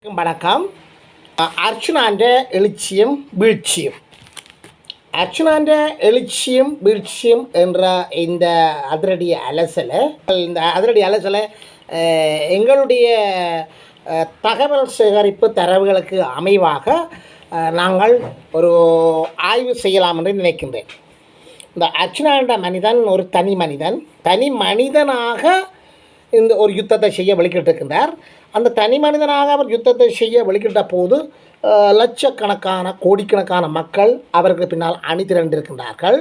வணக்கம். அர்ச்சுனாண்ட எழுச்சியும் வீழ்ச்சியும். அர்ச்சுனாண்ட எழுச்சியும் வீழ்ச்சியும் என்ற இந்த அதிரடி அலசலை எங்களுடைய தகவல் சேகரிப்பு தரவுகளுக்கு அமைவாக நாங்கள் ஒரு ஆய்வு செய்யலாம் என்று நினைக்கின்றேன். இந்த அர்ச்சுனாண்ட மனிதன் ஒரு தனி மனிதனாக இந்த ஒரு யுத்தத்தை செய்ய வெளிக்கிட்டிருக்கின்றார். அந்த தனி மனிதனாக அவர் யுத்தத்தை செய்ய வெளிக்கிட்ட போது லட்சக்கணக்கான கோடிக்கணக்கான மக்கள் அவருக்கு பின்னால் அணிதிரண்டிருக்கின்றார்கள்.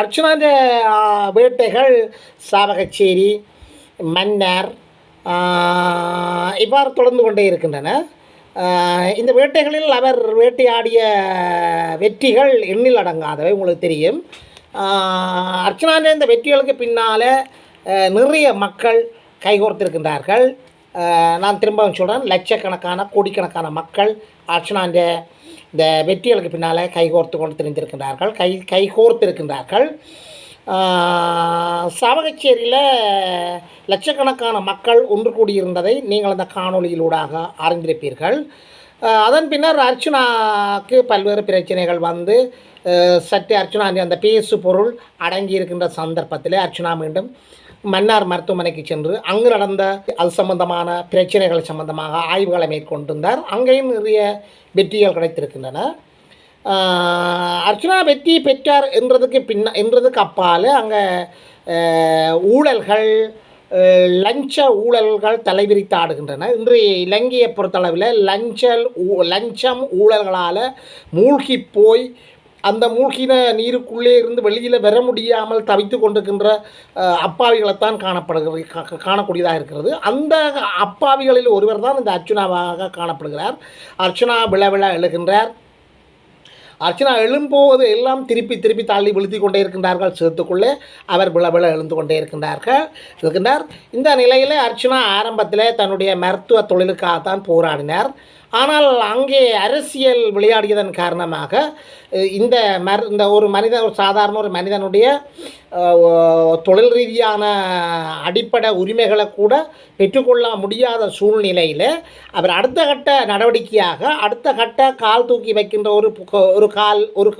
அர்ச்சுனாண்ட வேட்டைகள் சாவகச்சேரி, மன்னர் இவ்வாறு தொடர்ந்து கொண்டே இருக்கின்றன. இந்த வேட்டைகளில் அவர் வேட்டையாடிய வெற்றிகள் எண்ணில் அடங்காதவை, உங்களுக்கு தெரியும். அர்ச்சுனாண்ட இந்த வெற்றிகளுக்கு பின்னால் நிறைய மக்கள் கைகோர்த்திருக்கின்றார்கள். நான் திரும்பவும் சொல்கிறேன், லட்சக்கணக்கான கோடிக்கணக்கான மக்கள் அர்ச்சுனாண்ட இந்த வெற்றிகளுக்கு பின்னால் கைகோர்த்து கொண்டு தெரிந்திருக்கின்றார்கள், கைகோர்த்திருக்கின்றார்கள். சாவகச்சேரியில் லட்சக்கணக்கான மக்கள் ஒன்று கூடியிருந்ததை நீங்கள் அந்த காணொலியிலூடாக அறிந்திருப்பீர்கள். அதன் பின்னர் அர்ச்சுனாவுக்கு பல்வேறு பிரச்சனைகள் வந்து சற்று அர்ச்சுனா அந்த பேசு பொருள் அடங்கி இருக்கின்ற சந்தர்ப்பத்தில் அர்ச்சுனா மீண்டும் மன்னார் மருத்துவமனைக்கு சென்று அங்கு நடந்த அது சம்பந்தமான பிரச்சனைகள் சம்பந்தமாக ஆய்வுகளை மேற்கொண்டிருந்தார். அங்கேயும் நிறைய வெற்றிகள் கிடைத்திருக்கின்றன. அர்ச்சுனா வெற்றி பெற்றார் என்றதுக்கு அப்பால் அங்கே ஊழல்கள், லஞ்ச ஊழல்கள் தலைவிரித்து ஆடுகின்றன. இன்றைய இலங்கையை பொறுத்தளவில் லஞ்சம் ஊழல்களால் மூழ்கி போய் அந்த மூழ்கின நீருக்குள்ளே இருந்து வெளியில் வர முடியாமல் தவித்து கொண்டிருக்கின்ற அப்பாவிகளைத்தான் காணக்கூடியதாக இருக்கிறது. அந்த அப்பாவிகளில் ஒருவர் தான் இந்த அர்ச்சுனாவாக காணப்படுகிறார். அர்ச்சுனா விழ எழுகின்றார். அர்ச்சுனா எழும்போது எல்லாம் திருப்பி தள்ளி விழுத்தி கொண்டே இருக்கின்றார்கள். சேத்துக்குள்ளே அவர் விழ எழுந்து கொண்டே இருக்கின்றார். இந்த நிலையில் அர்ச்சுனா ஆரம்பத்தில் தன்னுடைய மருத்துவ தொழிலுக்காகத்தான் போராடினார். ஆனால் அங்கே அரசியல் விளையாடியதன் காரணமாக இந்த ஒரு சாதாரண ஒரு மனிதனுடைய தொழில் ரீதியான அடிப்படை உரிமைகளை கூட பெற்றுக்கொள்ள முடியாத சூழ்நிலையில் அவர் அடுத்த கட்ட நடவடிக்கையாக அடுத்த கட்ட கால் தூக்கி வைக்கின்ற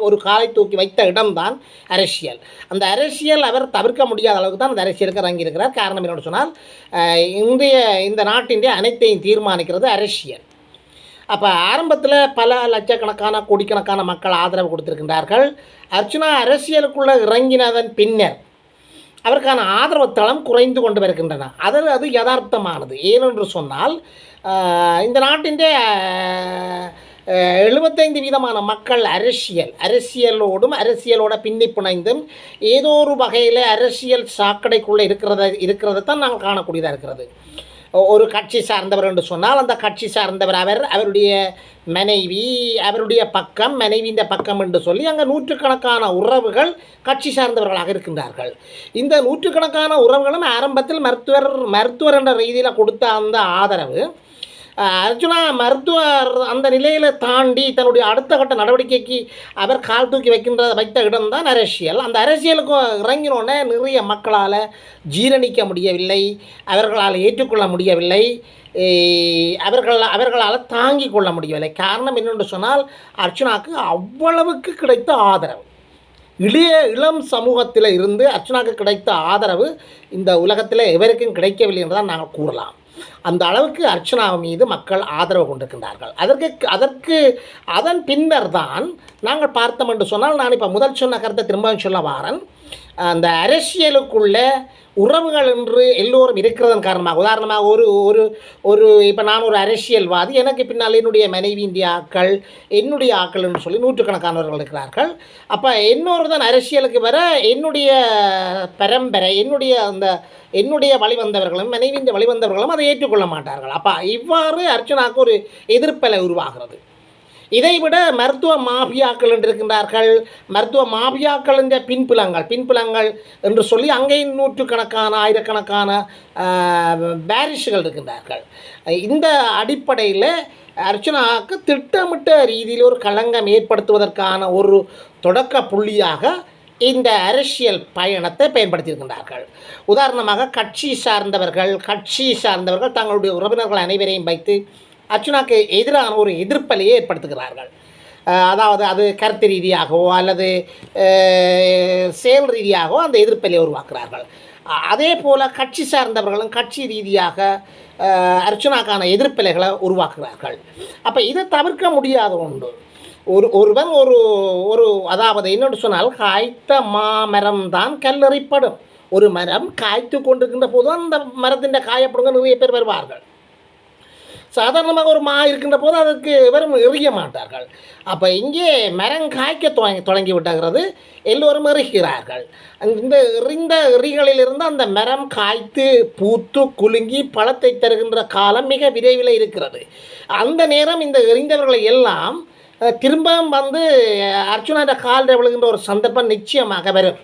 ஒரு காலை தூக்கி வைத்த இடம்தான் அரசியல். அந்த அரசியல் அவர் தவிர்க்க முடியாத அளவுக்கு தான் அந்த அரசியலுக்கு இறங்கியிருக்கிறார். காரணம் என்னென்னு சொன்னால், இந்த நாட்டின் அனைத்தையும் தீர்மானிக்கிறது அரசியல். அப்போ ஆரம்பத்தில் பல லட்சக்கணக்கான கோடிக்கணக்கான மக்கள் ஆதரவு கொடுத்திருக்கின்றார்கள். அர்ச்சுனா அரசியலுக்குள்ளே இறங்கினதன் பின்னர் அவருக்கான ஆதரவு தளம் குறைந்து கொண்டு வருகின்றன. அது யதார்த்தமானது. ஏனென்று சொன்னால், இந்த நாட்டின் 75% மக்கள் அரசியலோட பின்னி பிணைந்தும் ஏதோ ஒரு வகையில் அரசியல் சாக்கடைக்குள்ளே இருக்கிறதான் நாங்கள் காணக்கூடியதாக இருக்கிறது. ஒரு கட்சி சார்ந்தவர் என்று சொன்னால் அந்த கட்சி சார்ந்தவர் அவருடைய மனைவி, அவருடைய பக்கம், மனைவியின் பக்கம் என்று சொல்லி அங்கே நூற்றுக்கணக்கான உறவுகள் கட்சி சார்ந்தவர்களாக இருக்கின்றார்கள். இந்த நூற்றுக்கணக்கான உறவுகளும் ஆரம்பத்தில் மருத்துவர் என்ற ரீதியில் கொடுத்த அந்த ஆதரவு அர்ச்சுனா மருத்துவர் அந்த நிலையில் தாண்டி தன்னுடைய அடுத்த கட்ட நடவடிக்கைக்கு அவர் கால் தூக்கி வைத்த இடம்தான் அரசியல். அந்த அரசியலுக்கு இறங்கினோடனே நிறைய மக்களால் ஜீரணிக்க முடியவில்லை, அவர்களால் ஏற்றுக்கொள்ள முடியவில்லை, அவர்களால் தாங்கி கொள்ள முடியவில்லை. காரணம் என்னென்று சொன்னால், அர்ச்சுனாவுக்கு அவ்வளவுக்கு கிடைத்த ஆதரவு, இளம் சமூகத்தில் இருந்து அர்ச்சுனாவுக்கு கிடைத்த ஆதரவு இந்த உலகத்தில் எவருக்கும் கிடைக்கவில்லை என்றுதான் நாங்கள் கூறலாம். அந்த அளவுக்கு அர்ச்சுனா மீது மக்கள் ஆதரவு கொண்டிருக்கின்றார்கள். அதன் பின்னர் தான் நாங்கள் பார்த்தோம் என்று சொன்னால், நான் இப்போ முதல் சொன்ன கருத்தை திரும்பவும் சொல்ல வாரன். அந்த அரசியலுக்குள்ள உறவுகள் என்று எல்லோரும் இருக்கிறதன் காரணமாக, உதாரணமாக ஒரு இப்போ நான் ஒரு அரசியல்வாதி, எனக்கு பின்னால் என்னுடைய மனைவி என்னுடைய ஆக்கள் என்று சொல்லி நூற்றுக்கணக்கானவர்கள் இருக்கிறார்கள். அப்போ இன்னொரு தான் அரசியலுக்கு வர என்னுடைய பரம்பரை, என்னுடைய வழிவந்தவர்களும் மனைவியின் வழிவந்தவர்களும் அதை ஏற்றுக்கொள்ள மாட்டார்கள். அப்போ இவ்வாறு அர்ச்சுனாவுக்கு ஒரு எதிர்ப்பலை உருவாகிறது. இதைவிட மருத்துவ மாஃபியாக்கள் என்று இருக்கின்றார்கள். மருத்துவ மாஃபியாக்கள் என்ற பின்புலங்கள் என்று சொல்லி அங்கேயும் நூற்றுக்கணக்கான ஆயிரக்கணக்கான பேரிஷுகள் இருக்கின்றார்கள். இந்த அடிப்படையில் அர்ச்சுனாவுக்கு திட்டமிட்ட ரீதியில் ஒரு களங்கம் ஏற்படுத்துவதற்கான ஒரு தொடக்க புள்ளியாக இந்த அரசியல் பயணத்தை பயன்படுத்தியிருக்கின்றார்கள். உதாரணமாக கட்சி சார்ந்தவர்கள் தங்களுடைய உறவினர்கள் அனைவரையும் வைத்து அர்ச்சுனாக்கு எதிரான ஒரு எதிர்ப்பலையை ஏற்படுத்துகிறார்கள். அதாவது அது கருத்து ரீதியாகவோ அல்லது செயல் ரீதியாகவோ அந்த எதிர்ப்பலையை உருவாக்குகிறார்கள். அதே போல் கட்சி சார்ந்தவர்களும் கட்சி ரீதியாக அர்ச்சுனாக்கான எதிர்ப்பலைகளை உருவாக்குகிறார்கள். அப்போ இதை தவிர்க்க முடியாத ஒன்று. ஒருவன் ஒரு அதாவது என்னென்னு சொன்னால் காய்த்த மாமரம் தான் கல்லெறிப்படும். ஒரு மரம் காய்த்து கொண்டிருக்கின்ற போது அந்த மரத்தின் காயப்படுங்க நிறைய பேர் வருவார்கள். சாதாரணமாக ஒரு இருக்கின்ற போது அதற்கு வெறும் எறிய மாட்டார்கள். அப்போ இங்கே மரம் காய்க்க தொடங்கி விட்டுகிறது, எல்லோரும் எறிகிறார்கள். இந்த எறிந்த எறிகளிலிருந்து அந்த மரம் காய்த்து பூத்து குலுங்கி பழத்தை தருகின்ற காலம் மிக விரைவில் இருக்கிறது. அந்த நேரம் இந்த எறிந்தவர்களை எல்லாம் திரும்பவும் வந்து அர்ச்சுனாட காலில் விழுகின்ற ஒரு சந்தர்ப்பம் நிச்சயமாக வரும்.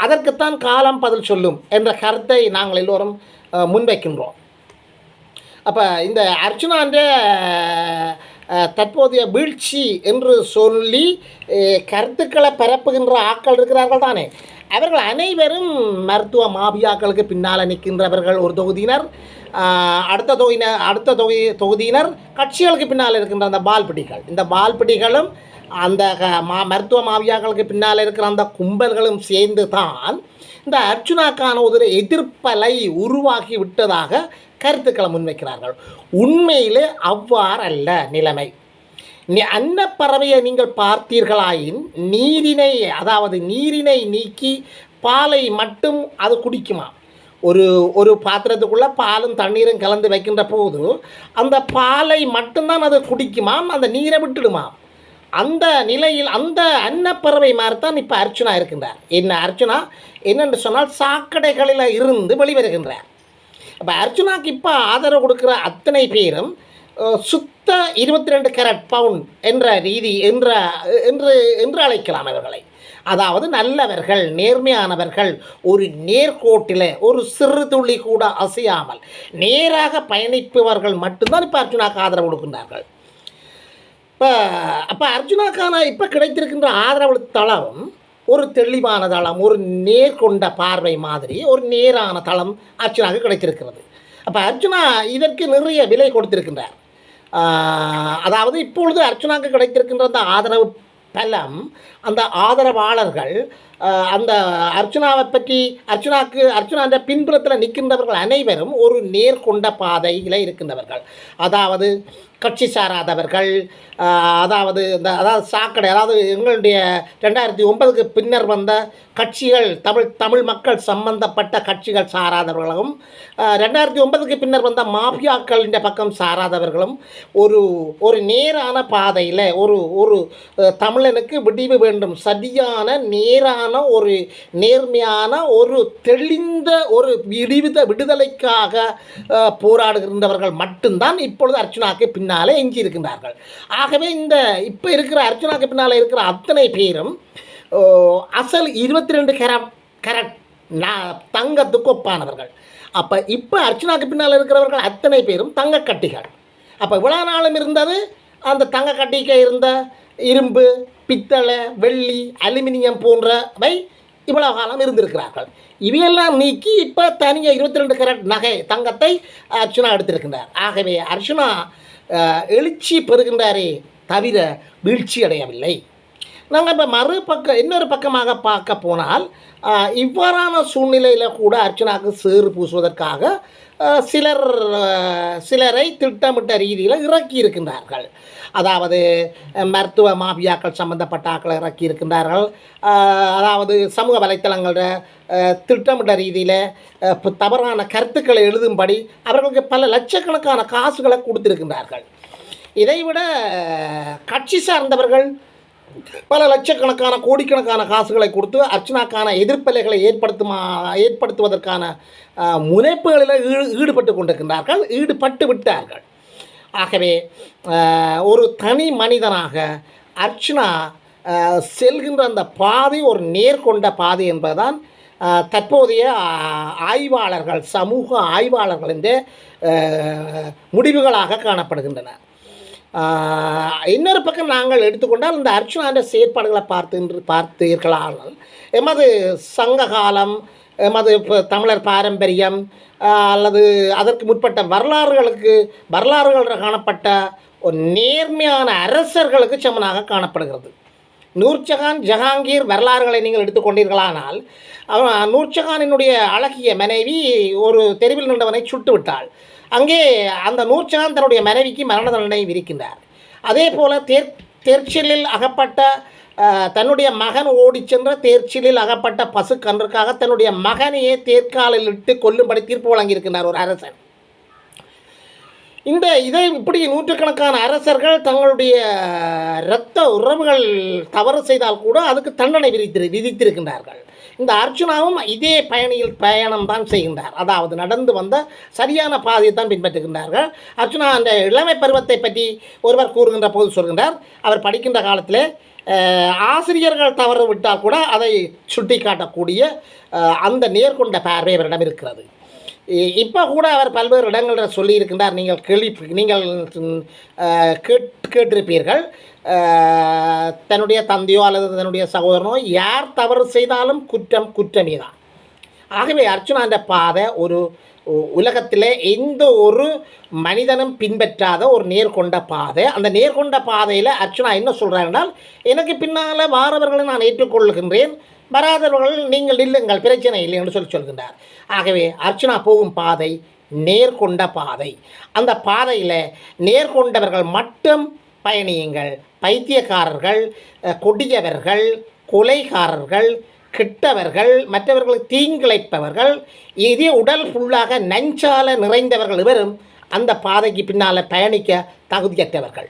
அதற்குத்தான் காலம் பதில் சொல்லும் என்ற கருத்தை நாங்கள் எல்லோரும் முன்வைக்கின்றோம். அப்போ இந்த அர்ச்சுனான்ற தற்போதைய வீழ்ச்சி என்று சொல்லி கருத்துக்களை பரப்புகின்ற ஆட்கள் இருக்கிறார்கள் தானே, அவர்கள் அனைவரும் மருத்துவ மாபியாக்களுக்கு பின்னால் நிற்கின்றவர்கள் ஒரு தொகுதியினர். அடுத்த தொகுதியினர் கட்சிகளுக்கு பின்னால் இருக்கின்ற அந்த பால்பிடிகள். இந்த பால்பிடிகளும் அந்த மருத்துவ மாவியாக்களுக்கு பின்னால் இருக்கிற அந்த கும்பல்களும் சேர்ந்து தான் இந்த அர்ச்சுனாக்கான ஒரு எதிர்ப்பலை உருவாக்கி விட்டதாக கருத்துக்களை முன்வைக்கிறார்கள். உண்மையிலே அவ்வாறு அல்ல நிலைமை. அன்னப்பறவையை நீங்கள் பார்த்தீர்களாயின் நீரினை நீக்கி பாலை மட்டும் அது குடிக்குமா? ஒரு பாத்திரத்துக்குள்ளே பாலும் தண்ணீரும் கலந்து வைக்கின்ற போது அந்த பாலை மட்டும்தான் அது குடிக்குமாம், அந்த நீரை விட்டுடுமாம். அந்த நிலையில் அந்த அன்னப்பறவை மாதிரி தான் இப்போ அர்ச்சுனா இருக்கின்றார். அர்ச்சுனா என்னென்று சொன்னால் சாக்கடைகளில் இருந்து வெளிவருகின்றார். அப்போ அர்ச்சுனாக்கு இப்போ ஆதரவு கொடுக்குற அத்தனை பேரும் சுத்த 22 கேரட் பவுண்ட் என்ற ரீதி என்று அழைக்கலாம் அவர்களை. அதாவது நல்லவர்கள், நேர்மையானவர்கள், ஒரு நேர்கோட்டில் ஒரு சிறு துளி கூட அசையாமல் நேராக பயணிப்பவர்கள் மட்டும்தான் இப்போ அர்ச்சுனாக்கு ஆதரவு கொடுக்கின்றார்கள். அப்போ அர்ச்சுனாக்கான இப்போ கிடைத்திருக்கின்ற ஆதரவு தளம் ஒரு தெளிவான தளம், ஒரு நேர்கொண்ட பார்வை மாதிரி ஒரு நேரான தளம் அர்ச்சுனாவுக்கு கிடைத்திருக்கிறது. அப்போ அர்ச்சுனா இதற்கு நிறைய விலை கொடுத்திருக்கின்றார். அதாவது இப்பொழுது அர்ச்சுனாவுக்கு கிடைத்திருக்கின்ற அந்த ஆதரவு பலம், அந்த ஆதரவாளர்கள் அந்த அர்ச்சுனாவை பற்றி அர்ச்சுனான்ற பின்புறத்தில் நிற்கின்றவர்கள் அனைவரும் ஒரு நேர்கொண்ட பாதையில் இருக்கின்றவர்கள். அதாவது கட்சி சாராதவர்கள், அதாவது சாக்கடை, அதாவது எங்களுடைய 2009க்கு பின்னர் வந்த கட்சிகள், தமிழ் மக்கள் சம்பந்தப்பட்ட கட்சிகள் சாராதவர்களும் 2009க்கு பின்னர் வந்த மாஃபியாக்களின் பக்கம் சாராதவர்களும் ஒரு நேரான பாதையில் ஒரு தமிழனுக்கு விடிவு வேண்டும், சரியான நேரான ஒரு நேர்மையான ஒரு தெளிந்த ஒரு விடுதலைக்காக போராடுகின்றவர்கள் மட்டும்தான் இப்பொழுது அர்ச்சுனாக்கு பின்னாலே எஞ்சி இருக்கின்றார்கள். ஆகவே இந்த இப்போ இருக்கிற அர்ச்சுனாக்கு பின்னால் இருக்கிற அத்தனை பேரும் அசல் 22 கேரட் தங்கத்துக்கு ஒப்பானவர்கள். அப்போ இப்போ அர்ச்சுனாக்கு பின்னால் இருக்கிறவர்கள் அத்தனை பேரும் தங்கக்கட்டிகள். அப்போ இவ்வளோ நாளும் இருந்தது அந்த தங்கக்கட்டிக்கு இருந்த இரும்பு, பித்தளை, வெள்ளி, அலுமினியம் போன்றவை இவ்வளோ காலம் இருந்திருக்கிறார்கள். இவையெல்லாம் நீக்கி இப்போ தனியாக 22 கேரட் நகை தங்கத்தை அர்ச்சுனா எடுத்திருக்கின்றார். ஆகவே அர்ச்சுனா எழுச்சி பெறுகின்றாரே தவிர வீழ்ச்சி அடையவில்லை. நாங்கள் இப்போ இன்னொரு பக்கமாக பார்க்க போனால் இவ்வாறான சூழ்நிலையில் கூட அர்ச்சுனாவுக்கு சேறு பூசுவதற்காக சிலரை திட்டமிட்ட ரீதியில் இறக்கி இருக்கின்றார்கள். அதாவது மருத்துவ மாஃபியாக்கள் சம்பந்தப்பட்ட ஆக்களை இறக்கி இருக்கின்றார்கள். அதாவது சமூக வலைத்தளங்களில் திட்டமிட்ட ரீதியில் தவறான கருத்துக்களை எழுதும்படி அவர்களுக்கு பல லட்சக்கணக்கான காசுகளை கொடுத்திருக்கின்றார்கள். இதைவிட கட்சி சார்ந்தவர்கள் பல லட்சக்கணக்கான கோடிக்கணக்கான காசுகளை கொடுத்து அர்ச்சுனாக்கான எதிர்ப்பலைகளை ஏற்படுத்துவதற்கான முனைப்புகளில் ஈடுபட்டு விட்டார்கள். ஆகவே ஒரு தனி மனிதனாக அர்ச்சுனா செல்கின்ற அந்த பாதை ஒரு நேர்கொண்ட பாதை என்பதுதான் தற்போதைய ஆய்வாளர்கள், சமூக ஆய்வாளர்களின் முடிவுகளாக காணப்படுகின்றன. இன்னொரு பக்கம் நாங்கள் எடுத்துக்கொண்டால் இந்த அர்ச்சுனான்ற செயற்பாடுகளை பார்த்தீர்களானால் எமது சங்க காலம், எமது தமிழர் பாரம்பரியம் அல்லது அதற்கு முற்பட்ட வரலாறுகளில் காணப்பட்ட ஒரு நேர்மையான அரசர்களுக்கு சமனாக காணப்படுகிறது. நூர்ஜஹான், ஜஹாங்கீர் வரலாறுகளை நீங்கள் எடுத்துக்கொண்டீர்களானால் நூர்ஜஹானினுடைய அழகிய மனைவி ஒரு தெருவில் நின்றவனை சுட்டு விட்டாள். அங்கே அந்த நூர்ஜஹான் தன்னுடைய மனைவிக்கு மரண தண்டனை விதிக்கின்றார். அதே போல் தேர்ச்சிலில் அகப்பட்ட தன்னுடைய மகன் ஓடி சென்ற தேர்ச்சிலில் அகப்பட்ட பசு கன்றுக்காக தன்னுடைய மகனையே தேர்காலில் இட்டு கொல்லும்படி தீர்ப்பு வழங்கியிருக்கின்றார் ஒரு அரசன். இதை இப்படி நூற்றுக்கணக்கான அரசர்கள் தங்களுடைய இரத்த உறவுகள் தவறு செய்தால் கூட அதுக்கு தண்டனை விதித்திருக்கின்றார்கள். இந்த அர்ச்சுனாவும் இதே பயணம் தான் செய்கின்றார். அதாவது நடந்து வந்த சரியான பாதையை தான் பின்பற்றுகின்றார்கள். அர்ச்சுனா அந்த இளமை பருவத்தை பற்றி ஒருவர் கூறுகின்ற போது சொல்கின்றார், அவர் படிக்கின்ற காலத்தில் ஆசிரியர்கள் தவறு விட்டால் கூட அதை சுட்டி காட்டக்கூடிய அந்த நேர்கொண்ட பார்வை அவரிடம் இருக்கிறது. இப்போ கூட அவர் பல்வேறு இடங்களில் சொல்லியிருக்கின்றார். நீங்கள் கேட்டிருப்பீர்கள், தன்னுடைய தந்தையோ அல்லது தன்னுடைய சகோதரனோ யார் தவறு செய்தாலும் குற்றமே தான். ஆகவே அர்ச்சுனான்ற பாதை ஒரு உலகத்தில் எந்த ஒரு மனிதனும் பின்பற்றாத ஒரு நேர்கொண்ட பாதை. அந்த நேர்கொண்ட பாதையில் அர்ச்சுனா என்ன சொல்கிறாருனால், எனக்கு பின்னால் வாரவர்களை நான் ஏற்றுக்கொள்கின்றேன், வராதவர்கள் நீங்கள் இல்லுங்கள், பிரச்சனை இல்லை என்று சொல்கின்றார். ஆகவே அர்ச்சுனா போகும் பாதை நேர்கொண்ட பாதை. அந்த பாதையில் நேர்கொண்டவர்கள் மட்டும் பயணியுங்கள். பைத்தியக்காரர்கள், கொடியவர்கள், கொலைகாரர்கள், கெட்டவர்கள், மற்றவர்களுக்கு தீங்கிழைப்பவர்கள், இதே உடல் ஃபுல்லாக நஞ்சால நிறைந்தவர்கள் இவரும் அந்த பாதைக்கு பின்னால் பயணிக்க தகுதியற்றவர்கள்.